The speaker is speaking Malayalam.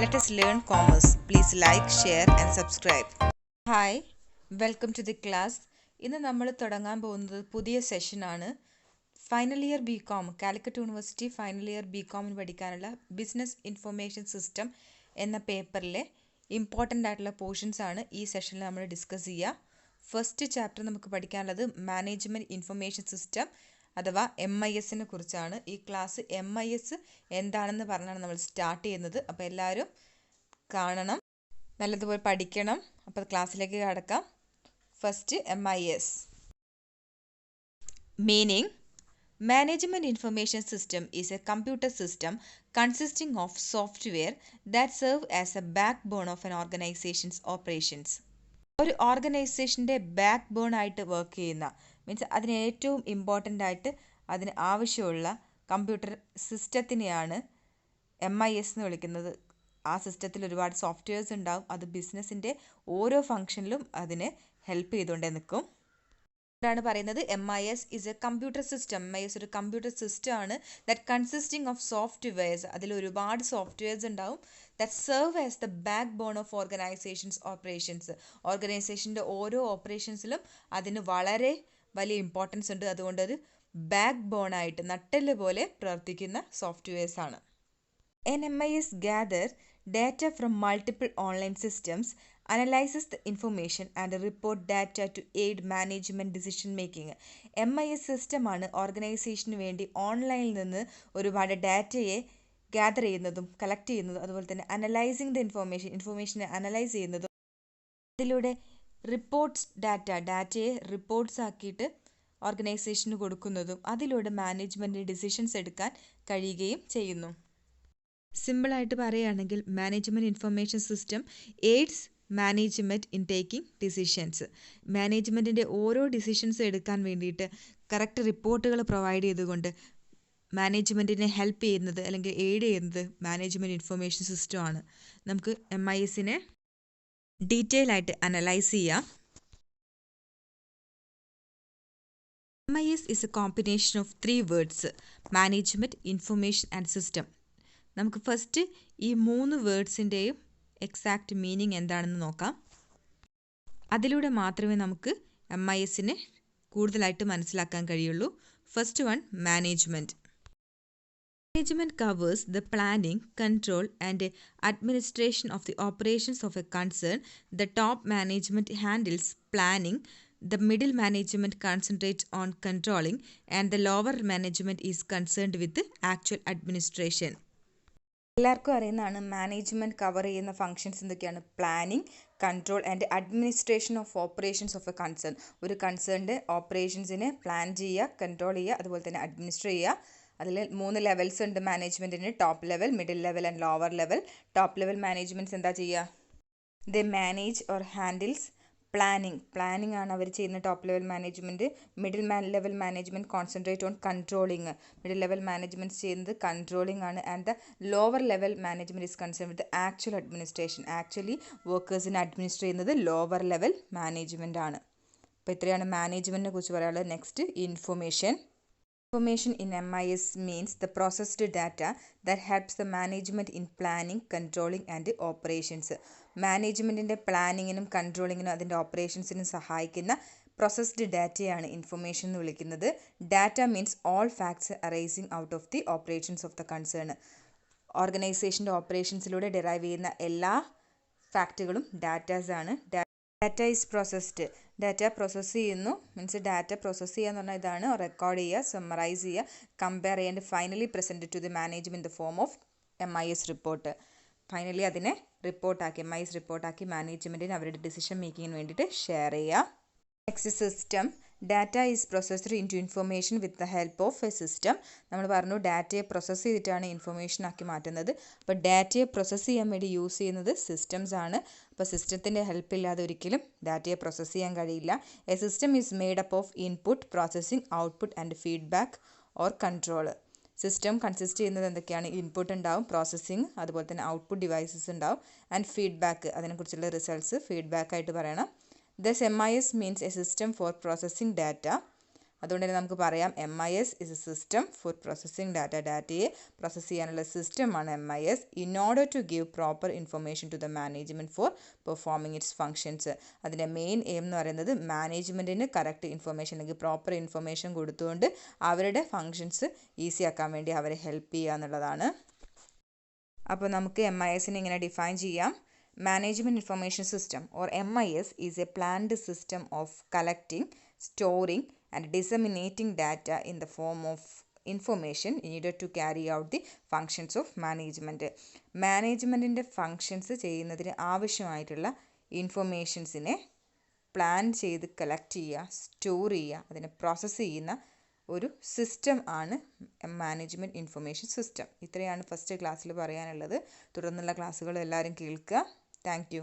Let us learn commerce. Please like, share and subscribe. Hi, welcome to the class. ഇന്ന് നമ്മൾ തുടങ്ങാൻ പോകുന്നത് പുതിയ സെഷനാണ്. Final year B com, Calicut university final year B കോമിന് പഠിക്കാനുള്ള ബിസിനസ് ഇൻഫർമേഷൻ സിസ്റ്റം എന്ന പേപ്പറിലെ ഇമ്പോർട്ടൻ്റ് ആയിട്ടുള്ള പോർഷൻസ് ആണ് ഈ സെഷനിൽ നമ്മൾ ഡിസ്കസ് ചെയ്യുക. ഫസ്റ്റ് ചാപ്റ്റർ നമുക്ക് പഠിക്കാനുള്ളത് മാനേജ്മെൻറ്റ് ഇൻഫർമേഷൻ സിസ്റ്റം അഥവാ MIS കുറിച്ചാണ്. ഈ ക്ലാസ് MIS എന്താണെന്ന് പറഞ്ഞാണ് നമ്മൾ സ്റ്റാർട്ട് ചെയ്യുന്നത്. അപ്പോൾ എല്ലാവരും കാണണം, നല്ലതുപോലെ പഠിക്കണം. അപ്പോൾ ക്ലാസ്സിലേക്ക് കടക്കാം. First MIS meaning. Management Information System is a computer system consisting of software that serve as a backbone of an organization's operations. ഒരു ഓർഗനൈസേഷൻ്റെ ബാക്ക് ബോൺ ആയിട്ട് വർക്ക് ചെയ്യുന്ന മീൻസ് അതിന് ഏറ്റവും ഇമ്പോർട്ടൻ്റ് ആയിട്ട് അതിന് ആവശ്യമുള്ള കമ്പ്യൂട്ടർ സിസ്റ്റത്തിനെയാണ് MIS എന്ന് വിളിക്കുന്നത്. ആ സിസ്റ്റത്തിൽ ഒരുപാട് സോഫ്റ്റ്വെയർസ് ഉണ്ടാവും. അത് ബിസിനസ്സിൻ്റെ ഓരോ ഫങ്ഷനിലും അതിനെ ഹെൽപ്പ് ചെയ്തുകൊണ്ടേ നിൽക്കും. ാണ് പറയുന്നത് MIS is a computer system. MIS ഒരു കമ്പ്യൂട്ടർ സിസ്റ്റം ആണ് ദാറ്റ് കൺസിസ്റ്റിംഗ് ഓഫ് സോഫ്റ്റ്വെയർസ്. അതിൽ ഒരുപാട് സോഫ്റ്റ്വെയർസ് ഉണ്ടാവും. That serve as the backbone of organisations operations. ഓർഗനൈസേഷൻ്റെ ഓരോ ഓപ്പറേഷൻസിലും അതിന് വളരെ വലിയ ഇമ്പോർട്ടൻസ് ഉണ്ട്. അതുകൊണ്ട് ഒരു ബാക്ക് ബോൺ ആയിട്ട് നട്ടെല്ല് പോലെ പ്രവർത്തിക്കുന്ന സോഫ്റ്റ്വെയർസ് ആണ്. MIS gather data from multiple online systems, analyzes the information and report data to aid management decision making. MIS സിസ്റ്റമാണ് ഓർഗനൈസേഷന് വേണ്ടി ഓൺലൈനിൽ നിന്ന് ഒരുപാട് ഡാറ്റയെ ഗ്യാദർ ചെയ്യുന്നതും കളക്ട് ചെയ്യുന്നതും അതുപോലെ തന്നെ അനലൈസിങ് ദ ഇൻഫോർമേഷനെ അനലൈസ് ചെയ്യുന്നതും അതിലൂടെ ഡാറ്റയെ റിപ്പോർട്ട്സ് ആക്കിയിട്ട് ഓർഗനൈസേഷന് കൊടുക്കുന്നതും അതിലൂടെ മാനേജ്മെൻറ്റിന് ഡിസിഷൻസ് എടുക്കാൻ കഴിയുകയും ചെയ്യുന്നു. സിമ്പിളായിട്ട് പറയുകയാണെങ്കിൽ management information system aids management in taking decisions. മാനേജ്മെൻറ്റിൻ്റെ ഓരോ ഡിസിഷൻസ് എടുക്കാൻ വേണ്ടിയിട്ട് കറക്റ്റ് റിപ്പോർട്ടുകൾ പ്രൊവൈഡ് ചെയ്തുകൊണ്ട് മാനേജ്മെൻറ്റിനെ ഹെൽപ്പ് ചെയ്യുന്നത് അല്ലെങ്കിൽ എയ്ഡ് ചെയ്യുന്നത് മാനേജ്മെൻറ്റ് ഇൻഫർമേഷൻ സിസ്റ്റമാണ്. നമുക്ക് MISനെ ഡീറ്റെയിൽ ആയിട്ട് അനലൈസ് ചെയ്യാം. MIS is a combination of 3 words: management, information and system. നമുക്ക് ഫസ്റ്റ് ഈ 3 വേർഡ്സിൻ്റെയും എക്സാക്റ്റ് മീനിങ് എന്താണെന്ന് നോക്കാം. അതിലൂടെ മാത്രമേ നമുക്ക് MISനെ കൂടുതലായിട്ട് മനസ്സിലാക്കാൻ കഴിയുള്ളൂ. First one, management. Management covers the planning, control and administration of the operations of A concern. The top management handles planning, the middle management concentrates on controlling, and the lower management is concerned with the actual administration. എല്ലാവർക്കും അറിയുന്നതാണ് മാനേജ്മെൻറ്റ് കവർ ചെയ്യുന്ന ഫങ്ഷൻസ് എന്തൊക്കെയാണ്. Planning, control and administration of operations of A concern. ഒരു കൺസേണിൻ്റെ ഓപ്പറേഷൻസിനെ പ്ലാൻ ചെയ്യുക, കൺട്രോൾ ചെയ്യുക, അതുപോലെ തന്നെ അഡ്മിനിസ്റ്റർ ചെയ്യുക. അതിൽ 3 ലെവൽസ് ഉണ്ട് മാനേജ്മെൻറ്റിന്. Top level, middle level and lower level. Top level managements എന്താ ചെയ്യുക? The manage or handles planning ആണ് അവർ ചെയ്യുന്ന top level management. Middle level management concentrate on controlling. Middle level management ചെയ്യുന്നത് കൺട്രോളിങ് ആണ്. And the lower level management is concern with actual administration. Actually വർക്കേഴ്സിനെ അഡ്മിനിസ്റ്റർ ചെയ്യുന്നത് ലോവർ ലെവൽ മാനേജ്മെൻറ്റ് ആണ്. അപ്പോൾ ഇത്രയാണ് മാനേജ്മെൻറ്റിനെ കുറിച്ച് പറയാനുള്ളത്. Next, information. Information in MIS means the processed data that helps the management in planning, controlling and operations. മാനേജ്മെൻറ്റിൻ്റെ പ്ലാനിങ്ങിനും കൺട്രോളിങ്ങിനും അതിൻ്റെ ഓപ്പറേഷൻസിനും സഹായിക്കുന്ന പ്രോസസ്ഡ് ഡാറ്റയാണ് ഇൻഫർമേഷൻ എന്ന് വിളിക്കുന്നത്. Data means all facts arising out of the operations of the concern. ഓർഗനൈസേഷൻ്റെ ഓപ്പറേഷൻസിലൂടെ ഡിറൈവ് ചെയ്യുന്ന എല്ലാ ഫാക്റ്റുകളും ഡാറ്റാസ് ആണ്. Data is processed. Data process ചെയ്യുന്നു മീൻസ് ഡാറ്റ പ്രോസസ്സ് ചെയ്യുക എന്ന് പറഞ്ഞാൽ ഇതാണ്. റെക്കോർഡ് ചെയ്യുക, സമ്മറൈസ് ചെയ്യുക, കമ്പയർ ചെയ്യാൻ finally present to the management the form of MIS report. Finally അതിനെ MIS റിപ്പോർട്ടാക്കി മാനേജ്മെൻറ്റിന് അവരുടെ ഡിസിഷൻ മേക്കിങ്ങിന് വേണ്ടിയിട്ട് ഷെയർ ചെയ്യുക. Next, system. Data is processed into information with the help of a system. നമ്മൾ പറഞ്ഞു ഡാറ്റയെ പ്രോസസ്സ് ചെയ്തിട്ടാണ് ഇൻഫർമേഷൻ ആക്കി മാറ്റുന്നത്. അപ്പോൾ ഡാറ്റയെ പ്രോസസ്സ് ചെയ്യാൻ വേണ്ടി യൂസ് ചെയ്യുന്നത് സിസ്റ്റംസ് ആണ്. അപ്പോൾ സിസ്റ്റത്തിൻ്റെ ഹെൽപ്പ് ഇല്ലാതെ ഒരിക്കലും ഡാറ്റയെ പ്രോസസ്സ് ചെയ്യാൻ കഴിയില്ല. A system is made up of input, processing, output and feedback or control. System consist ചെയ്യുന്നത് എന്തൊക്കെയാണ്? ഇൻപുട്ട് ഉണ്ടാവും, പ്രോസസ്സിങ്, അതുപോലെ തന്നെ ഔട്ട്പുട്ട് ഡിവൈസസ് ഉണ്ടാവും, ആൻഡ് ഫീഡ്ബാക്ക്. അതിനെക്കുറിച്ചുള്ള റിസൾട്ട്സ് ഫീഡ്ബാക്ക് ആയിട്ട് പറയണം. Thus, MIS means a system for processing data. അതുകൊണ്ട് തന്നെ നമുക്ക് പറയാം MIS is a system for processing data. ഡാറ്റയെ പ്രോസസ്സ് ചെയ്യാനുള്ള സിസ്റ്റമാണ് MIS in order to give proper information to the management for performing its functions. അതിൻ്റെ മെയിൻ എയിം എന്ന് പറയുന്നത് മാനേജ്മെൻറ്റിന് കറക്റ്റ് ഇൻഫർമേഷൻ അല്ലെങ്കിൽ പ്രോപ്പർ ഇൻഫർമേഷൻ കൊടുത്തുകൊണ്ട് അവരുടെ ഫങ്ഷൻസ് ഈസി ആക്കാൻ വേണ്ടി അവരെ ഹെൽപ്പ് ചെയ്യുക എന്നുള്ളതാണ്. അപ്പോൾ നമുക്ക് MISനെ ഇങ്ങനെ ഡിഫൈൻ ചെയ്യാം. Management Information System or MIS is a planned system of collecting, storing and disseminating data in the form of information needed to carry out the functions of management. മാനേജ്മെൻറ്റിൻ്റെ ഫങ്ഷൻസ് ചെയ്യുന്നതിന് ആവശ്യമായിട്ടുള്ള ഇൻഫർമേഷൻസിനെ പ്ലാൻ ചെയ്ത് കളക്ട് ചെയ്യുക, സ്റ്റോർ ചെയ്യുക, അതിനെ പ്രോസസ്സ് ചെയ്യുന്ന ഒരു സിസ്റ്റം ആണ് മാനേജ്മെൻറ്റ് ഇൻഫർമേഷൻ സിസ്റ്റം. ഇത്രയാണ് ഫസ്റ്റ് ക്ലാസ്സിൽ പറയാനുള്ളത്. തുടർന്നുള്ള ക്ലാസ്സുകൾ എല്ലാവരും കേൾക്കുക. Thank you.